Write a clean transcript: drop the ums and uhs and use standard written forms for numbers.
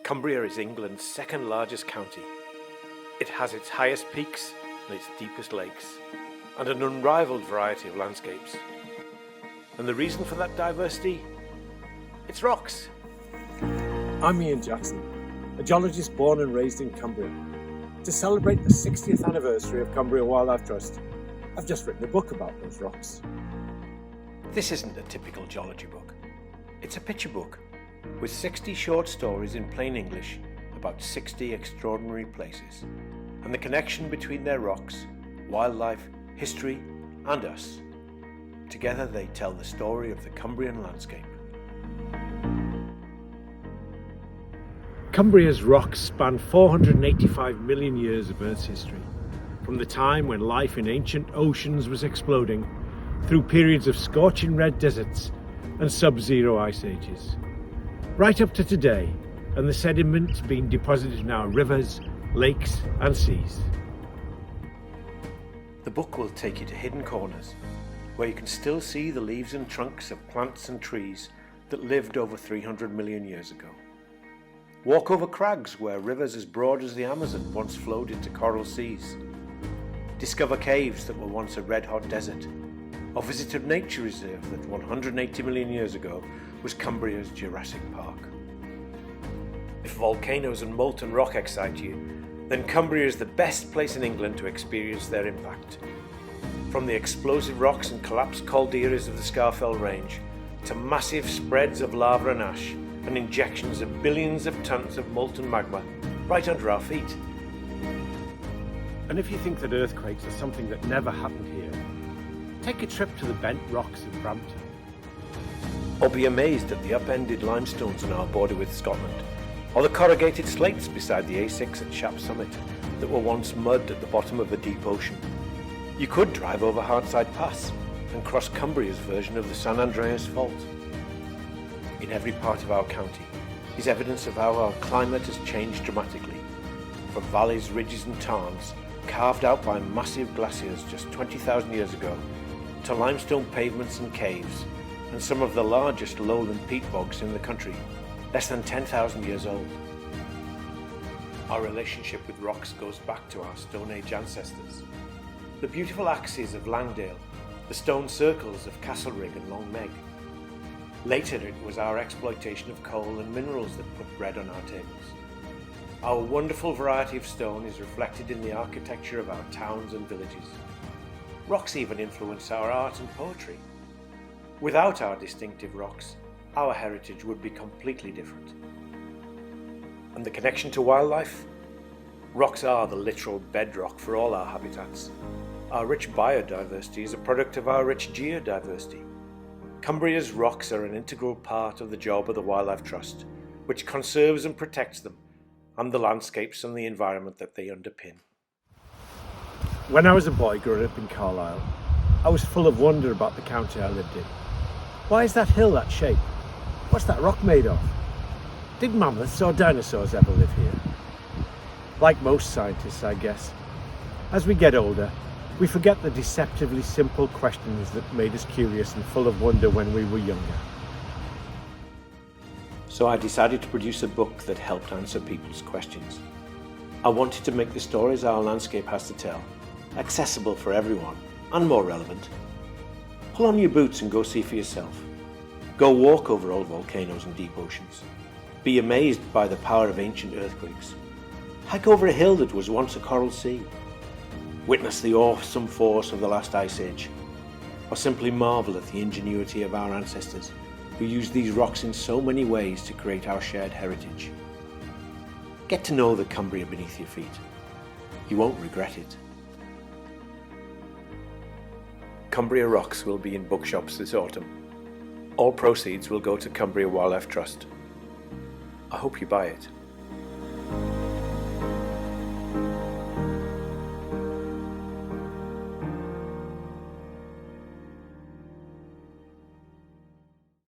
Cumbria is England's second largest county. It has its highest peaks and its deepest lakes, and an unrivaled variety of landscapes. And the reason for that diversity? It's rocks. I'm Ian Jackson, a geologist born and raised in Cumbria. To celebrate the 60th anniversary of Cumbria Wildlife Trust, I've just written a book about those rocks. This isn't a typical geology book. It's a picture book with 60 short stories in plain English about 60 extraordinary places and the connection between their rocks, wildlife, history and us. Together they tell the story of the Cumbrian landscape. Cumbria's rocks span 485 million years of Earth's history, from the time when life in ancient oceans was exploding, through periods of scorching red deserts and sub-zero ice ages, right up to today, and the sediment being deposited in our rivers, lakes and seas. The book will take you to hidden corners where you can still see the leaves and trunks of plants and trees that lived over 300 million years ago. Walk over crags where rivers as broad as the Amazon once flowed into coral seas. Discover caves that were once a red-hot desert, or visit a nature reserve that 180 million years ago was Cumbria's Jurassic Park. If volcanoes and molten rock excite you, then Cumbria is the best place in England to experience their impact. From the explosive rocks and collapsed calderas of the Scafell Range, to massive spreads of lava and ash, and injections of billions of tons of molten magma right under our feet. And if you think that earthquakes are something that never happened here, take a trip to the Bent Rocks in Brampton. Or be amazed at the upended limestones on our border with Scotland, or the corrugated slates beside the A6 at Shap Summit that were once mud at the bottom of a deep ocean. You could drive over Hardside Pass and cross Cumbria's version of the San Andreas Fault. In every part of our county is evidence of how our climate has changed dramatically, from valleys, ridges and tarns carved out by massive glaciers just 20,000 years ago, to limestone pavements and caves, and some of the largest lowland peat bogs in the country, less than 10,000 years old. Our relationship with rocks goes back to our Stone Age ancestors. The beautiful axes of Langdale, the stone circles of Castlerig and Long Meg. Later it was our exploitation of coal and minerals that put bread on our tables. Our wonderful variety of stone is reflected in the architecture of our towns and villages. Rocks even influence our art and poetry. Without our distinctive rocks, our heritage would be completely different. And the connection to wildlife? Rocks are the literal bedrock for all our habitats. Our rich biodiversity is a product of our rich geodiversity. Cumbria's rocks are an integral part of the job of the Wildlife Trust, which conserves and protects them, and the landscapes and the environment that they underpin. When I was a boy growing up in Carlisle, I was full of wonder about the county I lived in. Why is that hill that shape? What's that rock made of? Did mammoths or dinosaurs ever live here? Like most scientists, I guess, as we get older, we forget the deceptively simple questions that made us curious and full of wonder when we were younger. So I decided to produce a book that helped answer people's questions. I wanted to make the stories our landscape has to tell accessible for everyone and more relevant. Pull on your boots and go see for yourself. Go walk over old volcanoes and deep oceans. Be amazed by the power of ancient earthquakes. Hike over a hill that was once a coral sea. Witness the awesome force of the last ice age, or simply marvel at the ingenuity of our ancestors who used these rocks in so many ways to create our shared heritage. Get to know the Cumbria beneath your feet. You won't regret it. Cumbria Rocks will be in bookshops this autumn. All proceeds will go to Cumbria Wildlife Trust. I hope you buy it.